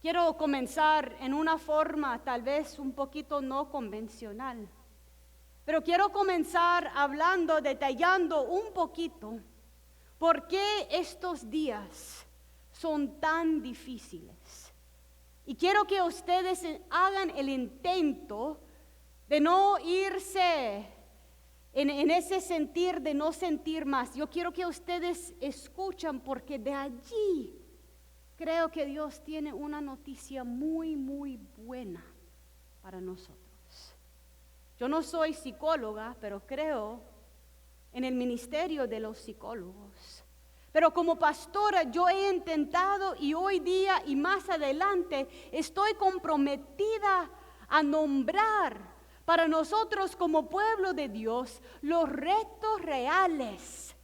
Quiero comenzar en una forma tal vez un poquito no convencional, pero quiero comenzar hablando, detallando un poquito por qué estos días son tan difíciles. Y quiero que ustedes hagan el intento de no irse en ese sentir de no sentir más. Yo quiero que ustedes escuchen porque de allí creo que Dios tiene una noticia muy, muy buena para nosotros. Yo no soy psicóloga, pero creo en el ministerio de los psicólogos. Pero como pastora yo he intentado y hoy día y más adelante estoy comprometida a nombrar para nosotros como pueblo de Dios los retos reales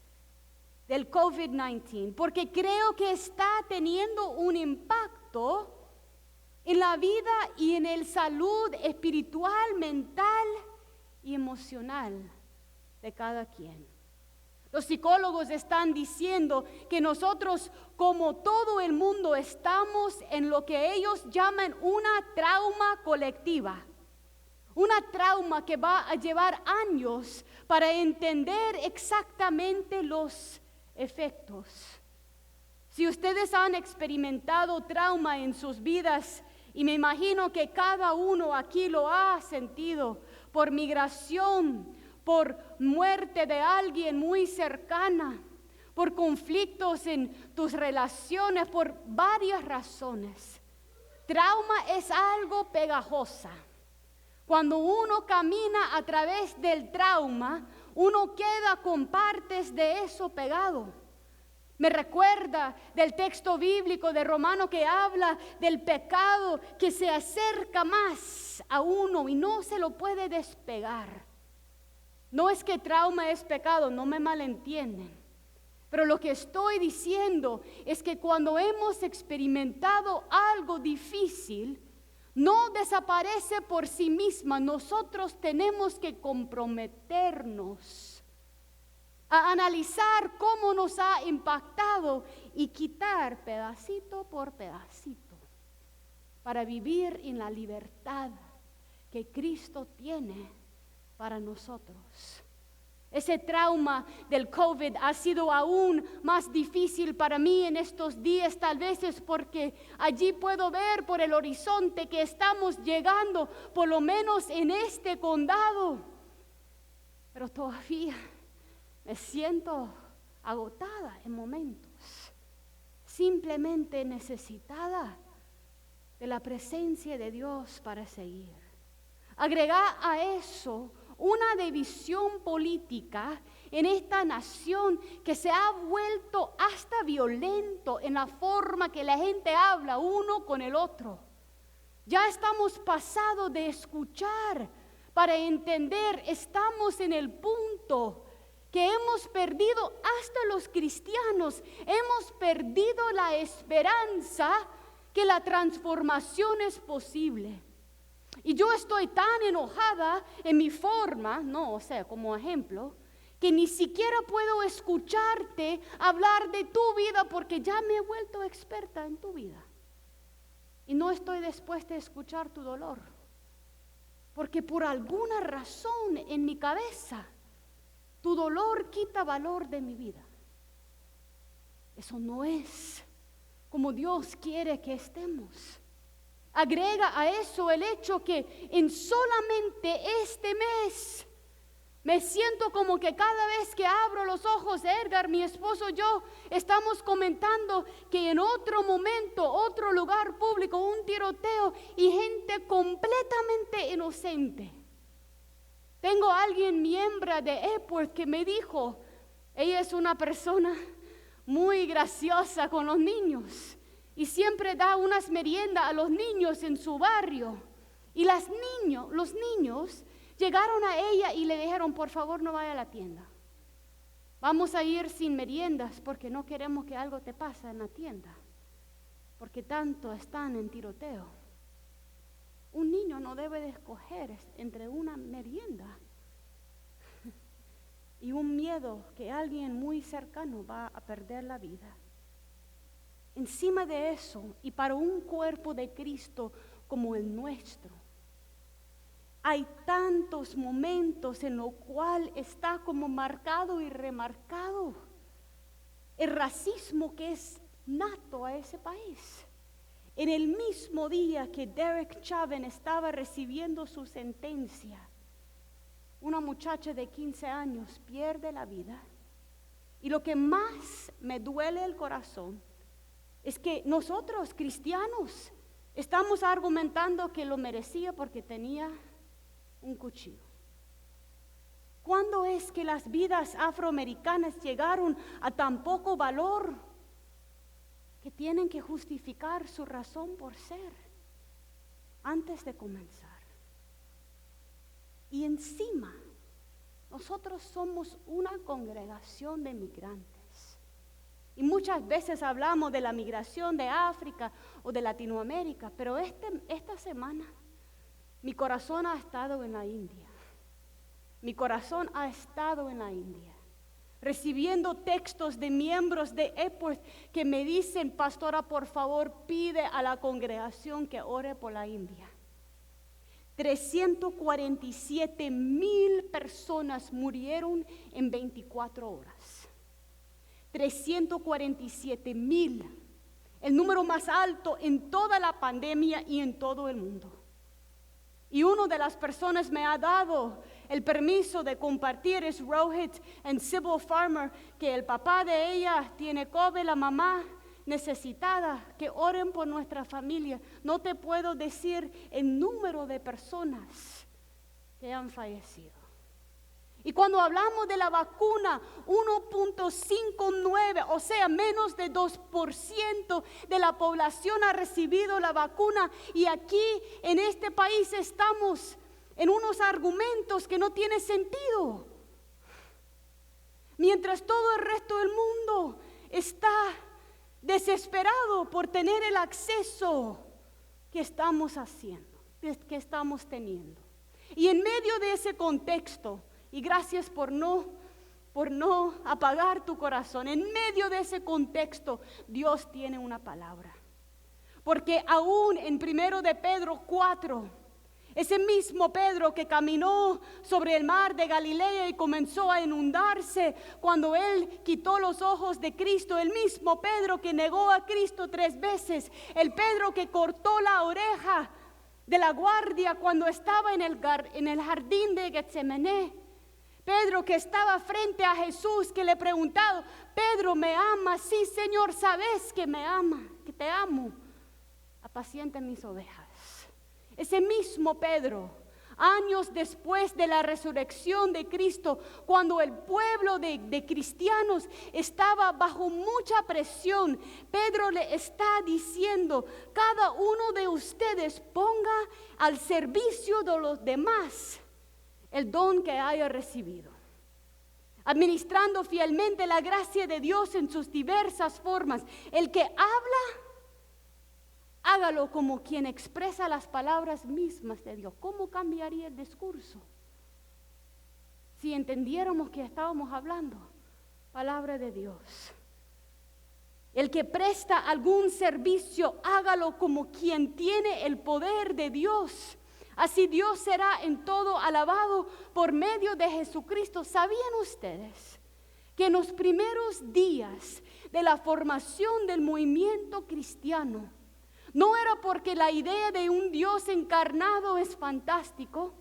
del COVID-19, porque creo que está teniendo un impacto en la vida y en el salud espiritual, mental y emocional de cada quien. Los psicólogos están diciendo que nosotros, como todo el mundo, estamos en lo que ellos llaman una trauma colectiva. Una trauma que va a llevar años para entender exactamente los efectos. Si ustedes han experimentado trauma en sus vidas, y me imagino que cada uno aquí lo ha sentido, por migración, por muerte de alguien muy cercana, por conflictos en tus relaciones, por varias razones. Trauma es algo pegajosa. Cuando uno camina a través del trauma, uno queda con partes de eso pegado. Me recuerda del texto bíblico de Romano que habla del pecado que se acerca más a uno y no se lo puede despegar. No es que trauma es pecado, no me malentienden. Pero lo que estoy diciendo es que cuando hemos experimentado algo difícil, no desaparece por sí misma. Nosotros tenemos que comprometernos a analizar cómo nos ha impactado y quitar pedacito por pedacito para vivir en la libertad que Cristo tiene para nosotros. Ese trauma del COVID ha sido aún más difícil para mí en estos días, tal vez es porque allí puedo ver por el horizonte que estamos llegando, por lo menos en este condado. Pero todavía me siento agotada en momentos, simplemente necesitada de la presencia de Dios para seguir. Agrega a eso una división política en esta nación que se ha vuelto hasta violento en la forma que la gente habla uno con el otro. Ya estamos pasados de escuchar para entender, estamos en el punto que hemos perdido, hasta los cristianos, hemos perdido la esperanza que la transformación es posible. Y yo estoy tan enojada en mi forma, como ejemplo, que ni siquiera puedo escucharte hablar de tu vida porque ya me he vuelto experta en tu vida. Y no estoy dispuesta a escuchar tu dolor, porque por alguna razón en mi cabeza, tu dolor quita valor de mi vida. Eso no es como Dios quiere que estemos. Agrega a eso el hecho que en solamente este mes me siento como que cada vez que abro los ojos, Edgar, mi esposo y yo, estamos comentando que en otro momento, otro lugar público, un tiroteo y gente completamente inocente. Tengo a alguien miembro de Epworth que me dijo, ella es una persona muy graciosa con los niños y siempre da unas meriendas a los niños en su barrio. Y los niños llegaron a ella y le dijeron, por favor no vaya a la tienda. Vamos a ir sin meriendas porque no queremos que algo te pase en la tienda. Porque tanto están en tiroteo. Un niño no debe de escoger entre una merienda y un miedo que alguien muy cercano va a perder la vida. encima de eso, y para un cuerpo de Cristo como el nuestro, hay tantos momentos en los cuales está como marcado y remarcado el racismo que es nato a ese país. En el mismo día que Derek Chauvin estaba recibiendo su sentencia, una muchacha de 15 años pierde la vida. Y lo que más me duele el corazón es que nosotros, cristianos, estamos argumentando que lo merecía porque tenía un cuchillo. ¿Cuándo es que las vidas afroamericanas llegaron a tan poco valor que tienen que justificar su razón por ser antes de comenzar? Y encima, nosotros somos una congregación de migrantes. Y muchas veces hablamos de la migración de África o de Latinoamérica, pero esta semana mi corazón ha estado en la India. Mi corazón ha estado en la India, recibiendo textos de miembros de Epworth que me dicen: pastora, por favor, pide a la congregación que ore por la India. 347,000 personas murieron en 24 horas. 347,000, el número más alto en toda la pandemia y en todo el mundo. Y una de las personas me ha dado el permiso de compartir es Rohit and Sybil Farmer, que el papá de ella tiene COVID, la mamá necesitada, que oren por nuestra familia. No te puedo decir el número de personas que han fallecido. Y cuando hablamos de la vacuna, 1.59, o sea, menos de 2% de la población ha recibido la vacuna. Y aquí en este país estamos en unos argumentos que no tienen sentido. Mientras todo el resto del mundo está desesperado por tener el acceso que estamos haciendo, que estamos teniendo. Y en medio de ese contexto, y gracias por no apagar tu corazón, en medio de ese contexto, Dios tiene una palabra. Porque aún en 1 de Pedro 4, ese mismo Pedro que caminó sobre el mar de Galilea y comenzó a inundarse cuando él quitó los ojos de Cristo, el mismo Pedro que negó a Cristo 3 veces, el Pedro que cortó la oreja de la guardia cuando estaba en el jardín de Getsemaní, Pedro que estaba frente a Jesús, que le preguntaba: Pedro, ¿me amas? Sí, Señor, sabes que me ama, que te amo. Apacienta mis ovejas. Ese mismo Pedro, años después de la resurrección de Cristo, cuando el pueblo de cristianos estaba bajo mucha presión, Pedro le está diciendo: cada uno de ustedes ponga al servicio de los demás el don que haya recibido, administrando fielmente la gracia de Dios en sus diversas formas. El que habla, hágalo como quien expresa las palabras mismas de Dios. ¿Cómo cambiaría el discurso si entendiéramos que estábamos hablando palabra de Dios? El que presta algún servicio, hágalo como quien tiene el poder de Dios. Así Dios será en todo alabado por medio de Jesucristo. ¿Sabían ustedes que en los primeros días de la formación del movimiento cristiano, no era porque la idea de un Dios encarnado es fantástico,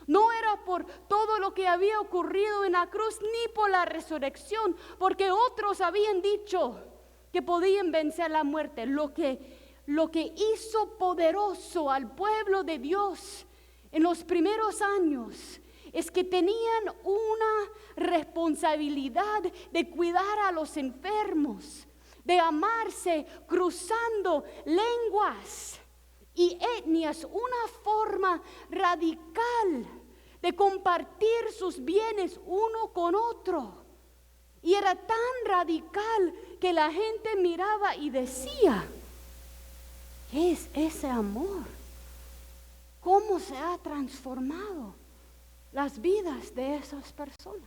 no era por todo lo que había ocurrido en la cruz, ni por la resurrección, porque otros habían dicho que podían vencer la muerte? Lo que hizo poderoso al pueblo de Dios en los primeros años es que tenían una responsabilidad de cuidar a los enfermos, de amarse cruzando lenguas y etnias, una forma radical de compartir sus bienes uno con otro. Y era tan radical que la gente miraba y decía: ¿qué es ese amor? ¿Cómo se ha transformado las vidas de esas personas?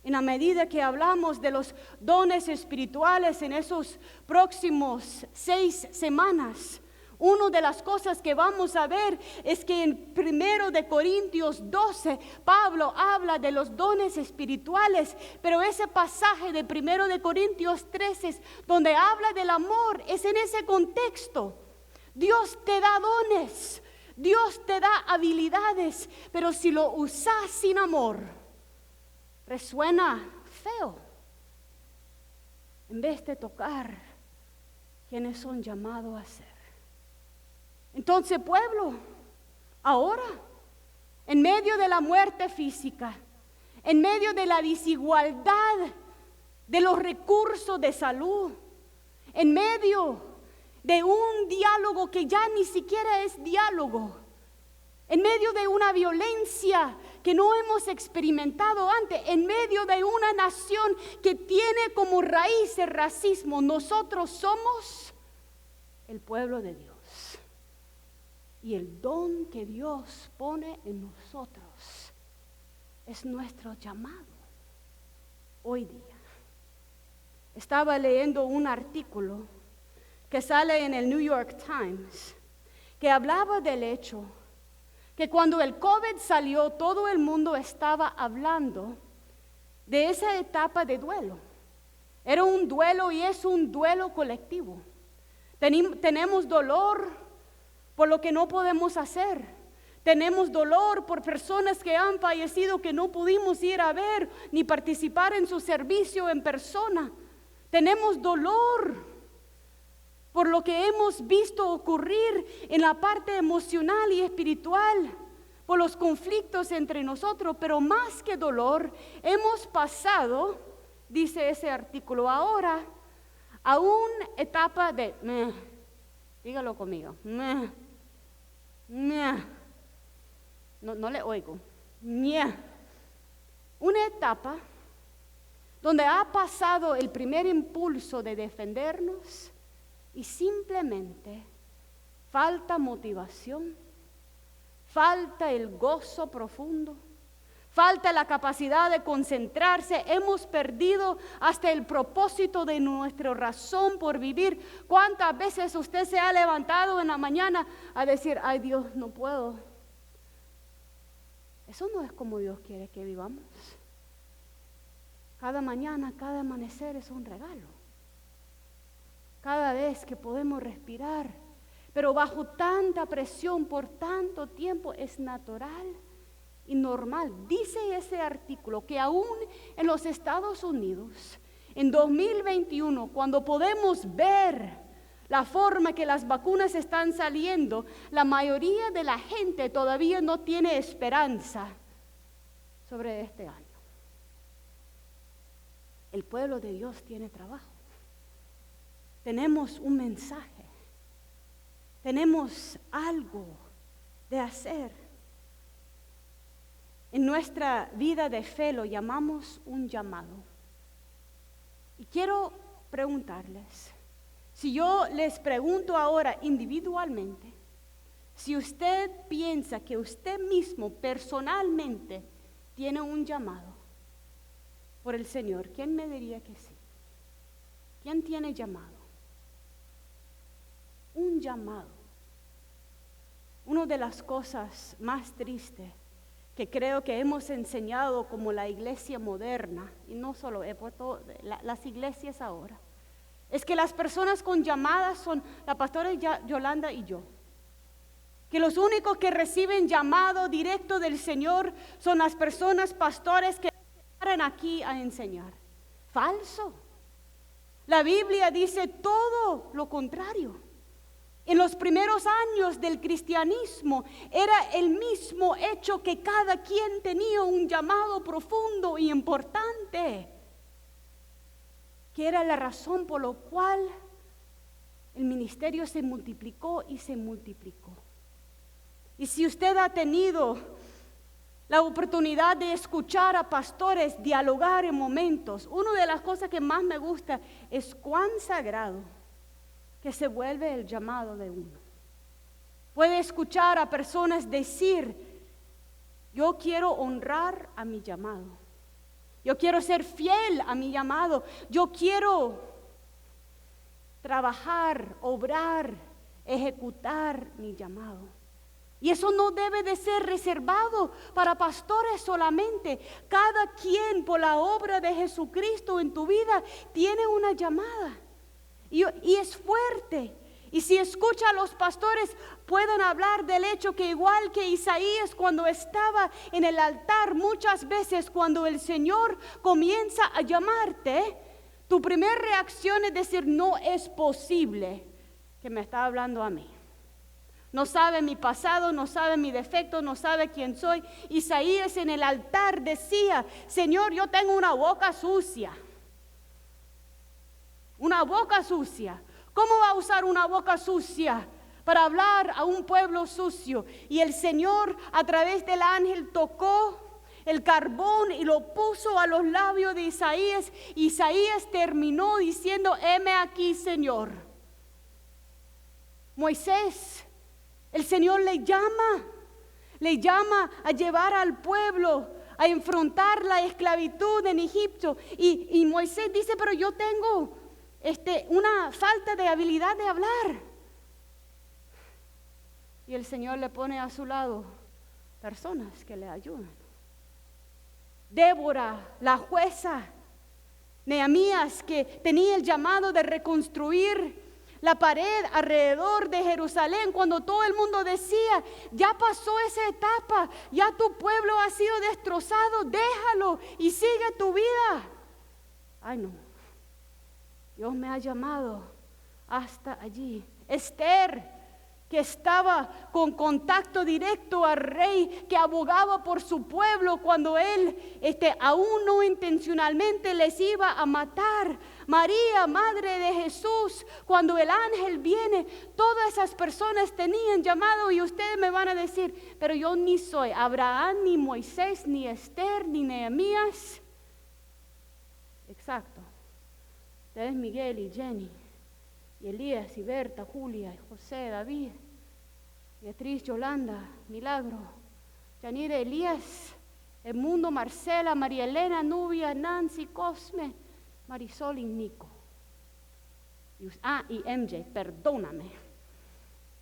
en la medida que hablamos de los dones espirituales en esos próximos 6 semanas. Una de las cosas que vamos a ver es que en 1 de Corintios 12, Pablo habla de los dones espirituales, pero ese pasaje de 1 de Corintios 13, donde habla del amor, es en ese contexto. Dios te da dones, Dios te da habilidades, pero si lo usas sin amor, resuena feo. En vez de tocar quienes son llamados a ser. Entonces, pueblo, ahora, en medio de la muerte física, en medio de la desigualdad de los recursos de salud, en medio de un diálogo que ya ni siquiera es diálogo, en medio de una violencia que no hemos experimentado antes, en medio de una nación que tiene como raíz el racismo, nosotros somos el pueblo de Dios. Y el don que Dios pone en nosotros es nuestro llamado hoy día. Estaba leyendo un artículo que sale en el New York Times que hablaba del hecho que cuando el COVID salió, todo el mundo estaba hablando de esa etapa de duelo. Era un duelo y es un duelo colectivo. Tenemos dolor por lo que no podemos hacer. Tenemos dolor por personas que han fallecido que no pudimos ir a ver ni participar en su servicio en persona. Tenemos dolor por lo que hemos visto ocurrir en la parte emocional y espiritual, por los conflictos entre nosotros, pero más que dolor, hemos pasado, dice ese artículo, ahora a una etapa de dígalo conmigo, no le oigo. Una etapa donde ha pasado el primer impulso de defendernos y simplemente falta motivación, falta el gozo profundo, falta la capacidad de concentrarse. Hemos perdido hasta el propósito de nuestra razón por vivir. ¿Cuántas veces usted se ha levantado en la mañana a decir, ay Dios, no puedo? Eso no es como Dios quiere que vivamos. Cada mañana, cada amanecer es un regalo. Cada vez que podemos respirar, pero bajo tanta presión por tanto tiempo es natural y normal. Dice ese artículo que aún en los Estados Unidos, en 2021, cuando podemos ver la forma que las vacunas están saliendo, la mayoría de la gente todavía no tiene esperanza sobre este año. El pueblo de Dios tiene trabajo. Tenemos un mensaje. Tenemos algo de hacer. En nuestra vida de fe lo llamamos un llamado. Y quiero preguntarles, si yo les pregunto ahora individualmente, si usted piensa que usted mismo personalmente tiene un llamado por el Señor, ¿quién me diría que sí? ¿Quién tiene llamado? Un llamado. Una de las cosas más tristes que creo que hemos enseñado como la iglesia moderna, y no solo las iglesias ahora, es que las personas con llamadas son la pastora Yolanda y yo. Que los únicos que reciben llamado directo del Señor son las personas pastores que paran aquí a enseñar. Falso. La Biblia dice todo lo contrario. En los primeros años del cristianismo era el mismo hecho que cada quien tenía un llamado profundo y importante, que era la razón por la cual el ministerio se multiplicó y se multiplicó. Y si usted ha tenido la oportunidad de escuchar a pastores dialogar en momentos, una de las cosas que más me gusta es cuán sagrado que se vuelve el llamado de uno. Puede escuchar a personas decir, yo quiero honrar a mi llamado. Yo quiero ser fiel a mi llamado. Yo quiero trabajar, obrar, ejecutar mi llamado. Y eso no debe de ser reservado para pastores solamente. Cada quien por la obra de Jesucristo en tu vida tiene una llamada. Y es fuerte. Y si escucha a los pastores, pueden hablar del hecho que igual que Isaías cuando estaba en el altar, muchas veces cuando el Señor comienza a llamarte, tu primera reacción es decir, no es posible que me está hablando a mí. No sabe mi pasado, no sabe mi defecto, no sabe quién soy. Isaías en el altar decía, Señor, yo tengo una boca sucia. Una boca sucia. ¿Cómo va a usar una boca sucia para hablar a un pueblo sucio? Y el Señor a través del ángel tocó el carbón y lo puso a los labios de Isaías. Isaías terminó diciendo, heme aquí, Señor. Moisés, el Señor le llama a llevar al pueblo a enfrentar la esclavitud en Egipto. Y Moisés dice, pero yo tengo una falta de habilidad de hablar. Y el Señor le pone a su lado personas que le ayudan. Débora, la jueza. Nehemías, que tenía el llamado de reconstruir la pared alrededor de Jerusalén, cuando todo el mundo decía, ya pasó esa etapa, ya tu pueblo ha sido destrozado, déjalo y sigue tu vida. Ay, no. Dios me ha llamado hasta allí. Esther, que estaba con contacto directo al rey, que abogaba por su pueblo cuando él, aún no intencionalmente les iba a matar. María, madre de Jesús, cuando el ángel viene, todas esas personas tenían llamado y ustedes me van a decir, pero yo ni soy Abraham, ni Moisés, ni Esther, ni Nehemías. Exacto. Ustedes Miguel y Jenny, y Elías, y Berta, Julia, y José, David, Beatriz, Yolanda, Milagro, Yanire, Elías, Edmundo, Marcela, María Elena, Nubia, Nancy, Cosme, Marisol y Nico. Y MJ, perdóname,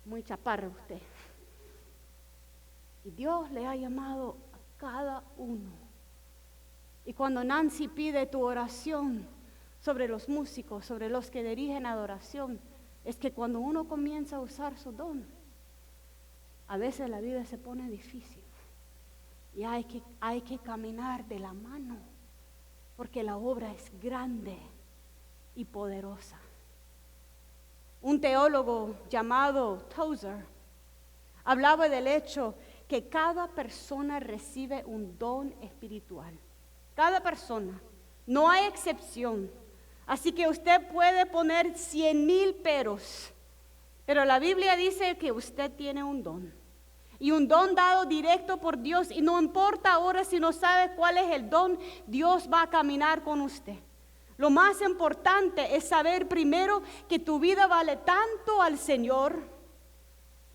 muy chaparra usted. Y Dios le ha llamado a cada uno. Y cuando Nancy pide tu oración sobre los músicos, sobre los que dirigen adoración, es que cuando uno comienza a usar su don, a veces la vida se pone difícil y hay que caminar de la mano, porque la obra es grande y poderosa. Un teólogo llamado Tozer hablaba del hecho que cada persona recibe un don espiritual. Cada persona, no hay excepción. Así que usted puede poner 100,000 peros, pero la Biblia dice que usted tiene un don. Y un don dado directo por Dios, y no importa ahora si no sabe cuál es el don, Dios va a caminar con usted. Lo más importante es saber primero que tu vida vale tanto al Señor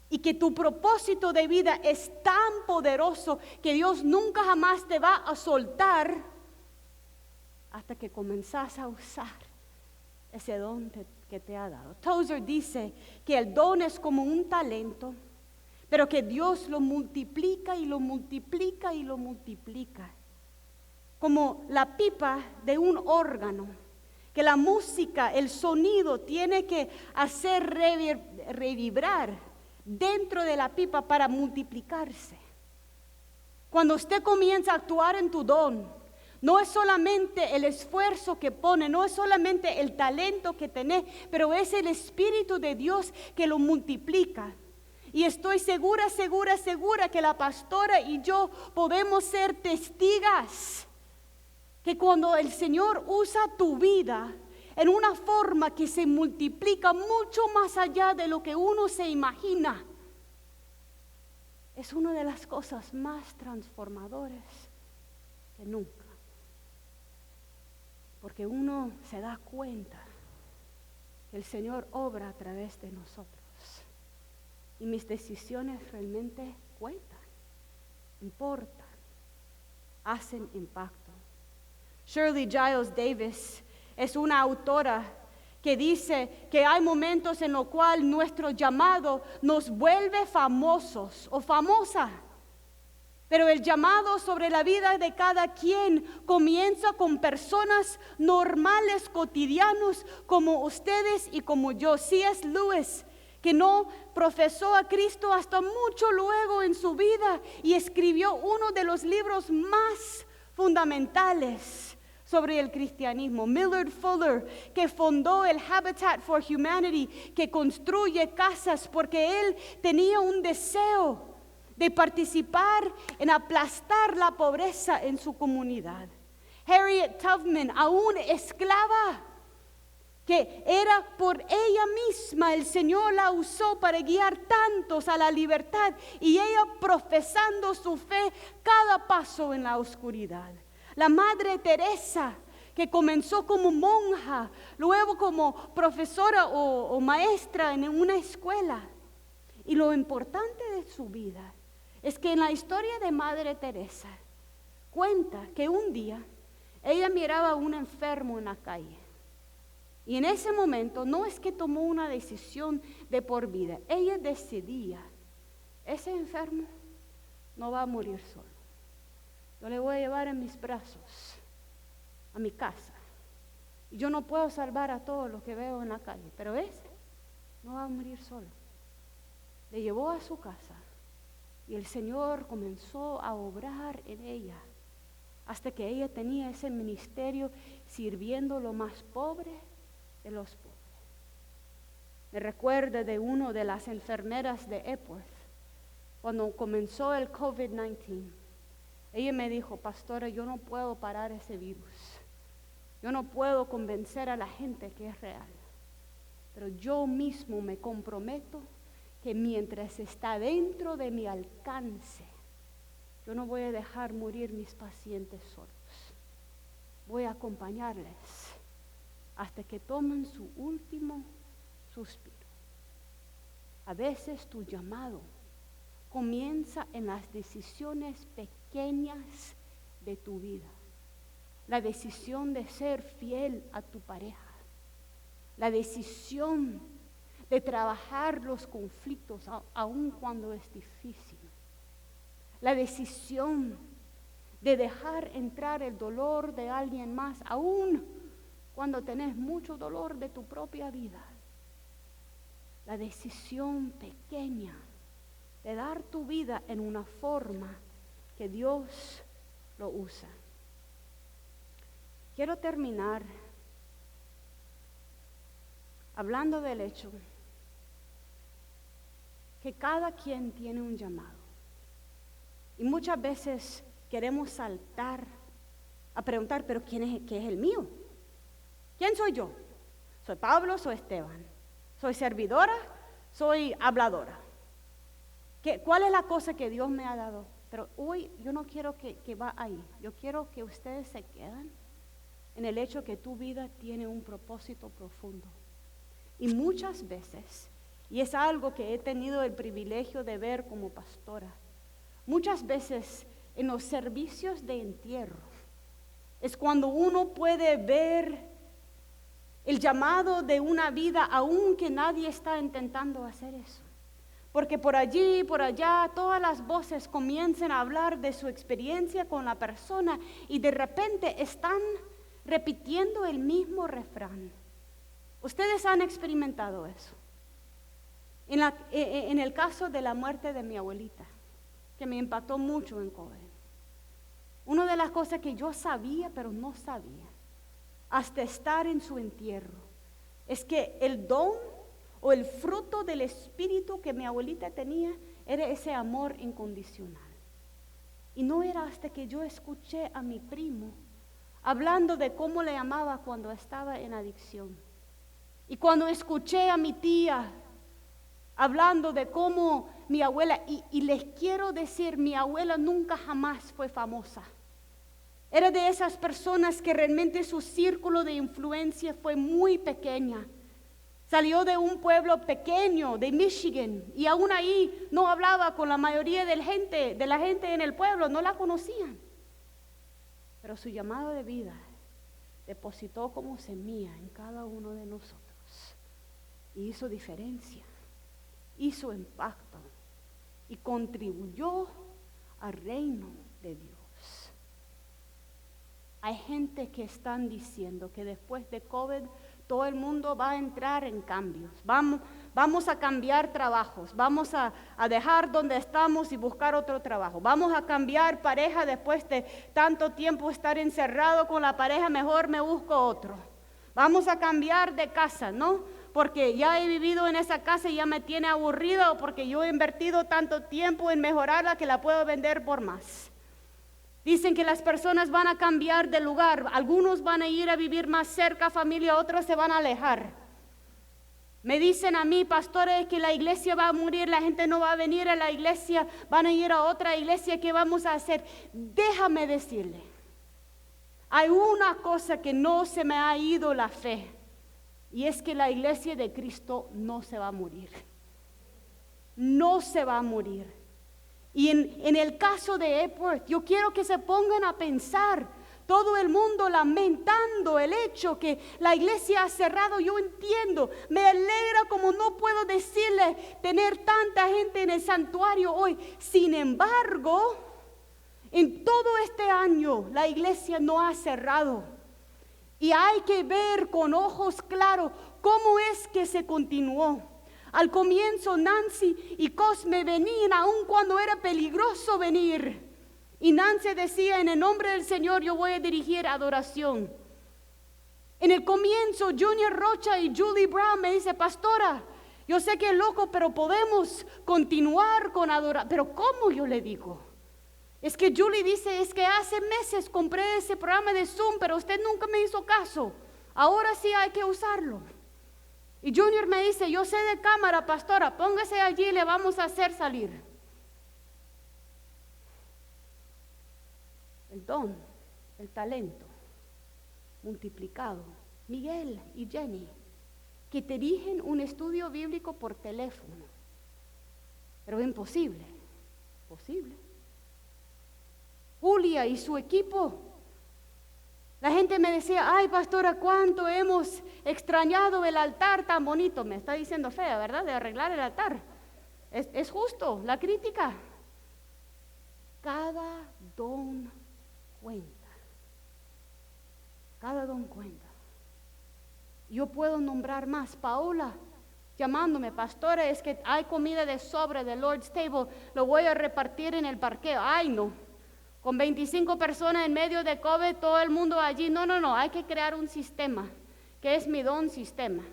y que tu propósito de vida es tan poderoso que Dios nunca jamás te va a soltar hasta que comenzás a usar ese don que te ha dado. Tozer dice que el don es como un talento, pero que Dios lo multiplica y lo multiplica y lo multiplica. Como la pipa de un órgano, que la música, el sonido tiene que hacer revibrar dentro de la pipa para multiplicarse. Cuando usted comienza a actuar en tu don, no es solamente el esfuerzo que pone, no es solamente el talento que tenés, pero es el Espíritu de Dios que lo multiplica. Y estoy segura que la pastora y yo podemos ser testigas que cuando el Señor usa tu vida en una forma que se multiplica mucho más allá de lo que uno se imagina, es una de las cosas más transformadoras que nunca. Porque uno se da cuenta que el Señor obra a través de nosotros. Y mis decisiones realmente cuentan, importan, hacen impacto. Shirley Giles Davis es una autora que dice que hay momentos en los cuales nuestro llamado nos vuelve famosos o famosa. Pero el llamado sobre la vida de cada quien comienza con personas normales, cotidianos, como ustedes y como yo. C.S. Lewis, que no profesó a Cristo hasta mucho luego en su vida y escribió uno de los libros más fundamentales sobre el cristianismo. Millard Fuller, que fundó el Habitat for Humanity, que construye casas porque él tenía un deseo de participar en aplastar la pobreza en su comunidad. Harriet Tubman, aún esclava, que era por ella misma, el Señor la usó para guiar tantos a la libertad, y ella profesando su fe cada paso en la oscuridad. La Madre Teresa, que comenzó como monja, luego como profesora o maestra en una escuela. Y lo importante de su vida es que en la historia de Madre Teresa cuenta que un día ella miraba a un enfermo en la calle. Y en ese momento no es que tomó una decisión de por vida. Ella decidía, ese enfermo no va a morir solo. Yo le voy a llevar en mis brazos a mi casa. Y yo no puedo salvar a todos los que veo en la calle, pero ese no va a morir solo. Le llevó a su casa y el Señor comenzó a obrar en ella hasta que ella tenía ese ministerio sirviendo lo más pobre de los pobres. Me recuerda de una de las enfermeras de Epworth, cuando comenzó el COVID-19. Ella me dijo, pastora, yo no puedo parar ese virus. Yo no puedo convencer a la gente que es real. Pero yo mismo me comprometo que mientras está dentro de mi alcance, yo no voy a dejar morir mis pacientes solos. Voy a acompañarles hasta que tomen su último suspiro. A veces tu llamado comienza en las decisiones pequeñas de tu vida. La decisión de ser fiel a tu pareja. La decisión de trabajar los conflictos aun cuando es difícil. La decisión de dejar entrar el dolor de alguien más, aun cuando tenés mucho dolor de tu propia vida. La decisión pequeña de dar tu vida en una forma que Dios lo usa. Quiero terminar hablando del hecho que cada quien tiene un llamado. Y muchas veces queremos saltar a preguntar, pero ¿qué es el mío? ¿Quién soy yo? ¿Soy Pablo? ¿Soy Esteban? ¿Soy servidora? ¿Soy habladora? ¿Cuál es la cosa que Dios me ha dado? Pero hoy yo no quiero que va ahí. Yo quiero que ustedes se queden en el hecho que tu vida tiene un propósito profundo. Y muchas veces, y es algo que he tenido el privilegio de ver como pastora, muchas veces en los servicios de entierro es cuando uno puede ver el llamado de una vida, aunque nadie está intentando hacer eso. Porque por allí, por allá, todas las voces comienzan a hablar de su experiencia con la persona y de repente están repitiendo el mismo refrán. Ustedes han experimentado eso. En el caso de la muerte de mi abuelita, que me impactó mucho en COVID. Una de las cosas que yo sabía, pero no sabía, hasta estar en su entierro, es que el don o el fruto del espíritu que mi abuelita tenía era ese amor incondicional. Y no era hasta que yo escuché a mi primo hablando de cómo le amaba cuando estaba en adicción. Y cuando escuché a mi tía hablando de cómo mi abuela, y les quiero decir, mi abuela nunca jamás fue famosa. Era de esas personas que realmente su círculo de influencia fue muy pequeña. Salió de un pueblo pequeño de Michigan y aún ahí no hablaba con la mayoría de la gente en el pueblo, no la conocían. Pero su llamado de vida depositó como semilla en cada uno de nosotros y hizo diferencia, hizo impacto y contribuyó al reino de Dios. Hay gente que están diciendo que después de COVID todo el mundo va a entrar en cambios. Vamos a cambiar trabajos, vamos a dejar donde estamos y buscar otro trabajo. Vamos a cambiar pareja después de tanto tiempo estar encerrado con la pareja, mejor me busco otro. Vamos a cambiar de casa, ¿no? Porque ya he vivido en esa casa y ya me tiene aburrido, porque yo he invertido tanto tiempo en mejorarla que la puedo vender por más. Dicen que las personas van a cambiar de lugar, algunos van a ir a vivir más cerca, familia, otros se van a alejar. Me dicen a mí, pastores, que la iglesia va a morir, la gente no va a venir a la iglesia, van a ir a otra iglesia, ¿qué vamos a hacer? Déjame decirle, hay una cosa que no se me ha ido la fe, y es que la iglesia de Cristo no se va a morir. No se va a morir. Y en el caso de Epworth, yo quiero que se pongan a pensar, todo el mundo lamentando el hecho que la iglesia ha cerrado. Yo entiendo, me alegra como no puedo decirle tener tanta gente en el santuario hoy. Sin embargo, en todo este año la iglesia no ha cerrado. Y hay que ver con ojos claros cómo es que se continuó. Al comienzo Nancy y Cosme venían aun cuando era peligroso venir. Y Nancy decía, en el nombre del Señor yo voy a dirigir adoración. En el comienzo Junior Rocha y Julie Brown me dice, pastora, yo sé que es loco, pero podemos continuar con adoración. Pero ¿cómo? Yo le digo. Es que Julie dice, es que hace meses compré ese programa de Zoom, pero usted nunca me hizo caso. Ahora sí hay que usarlo. Y Junior me dice, yo sé de cámara, pastora, póngase allí y le vamos a hacer salir. El don, el talento multiplicado. Miguel y Jenny, que dirigen un estudio bíblico por teléfono. Pero imposible, posible. Julia y su equipo. La gente me decía, ay pastora, cuánto hemos extrañado el altar tan bonito. Me está diciendo fea, ¿verdad? De arreglar el altar. Es justo la crítica. Cada don cuenta. Cada don cuenta. Yo puedo nombrar más. Paola, llamándome, pastora, es que hay comida de sobra de Lord's Table, lo voy a repartir en el parqueo. Ay, no. Con 25 personas en medio de COVID, todo el mundo allí. No, hay que crear un sistema. ¿Qué es mi don? Sistema.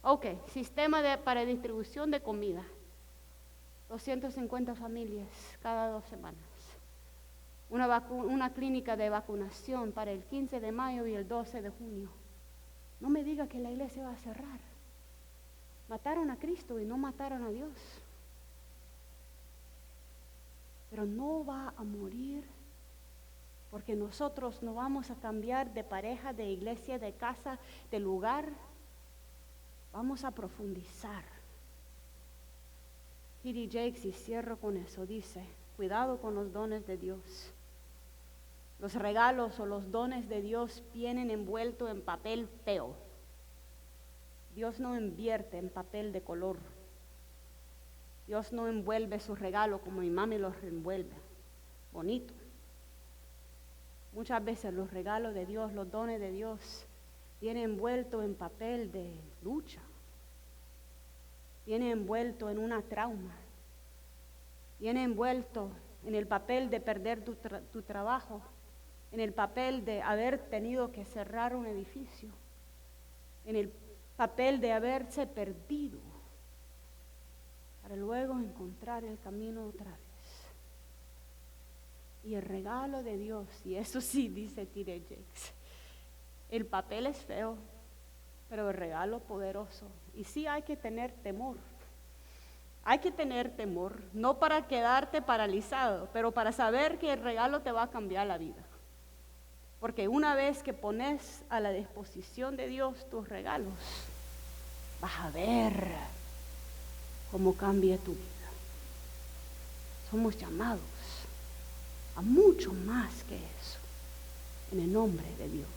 Ok, sistema para distribución de comida. 250 familias cada 2 semanas. Una clínica de vacunación para el 15 de mayo y el 12 de junio. No me diga que la iglesia va a cerrar. Mataron a Cristo y no mataron a Dios. Pero no va a morir, porque nosotros no vamos a cambiar de pareja, de iglesia, de casa, de lugar. Vamos a profundizar. T.D. Jakes, y cierro con eso, dice, cuidado con los dones de Dios. Los regalos o los dones de Dios vienen envueltos en papel feo. Dios no invierte en papel de color. Dios no envuelve sus regalos como mi mami los envuelve. Bonito. Muchas veces los regalos de Dios, los dones de Dios, vienen envueltos en papel de lucha. Viene envuelto en una trauma. Viene envuelto en el papel de perder tu trabajo. En el papel de haber tenido que cerrar un edificio. En el papel de haberse perdido. Para luego encontrar el camino otra vez. Y el regalo de Dios, y eso sí dice T.D. Jakes, el papel es feo, pero el regalo poderoso. Y sí hay que tener temor. Hay que tener temor, no para quedarte paralizado, pero para saber que el regalo te va a cambiar la vida. Porque una vez que pones a la disposición de Dios tus regalos, vas a ver cómo cambia tu vida. Somos llamados a mucho más que eso, en el nombre de Dios.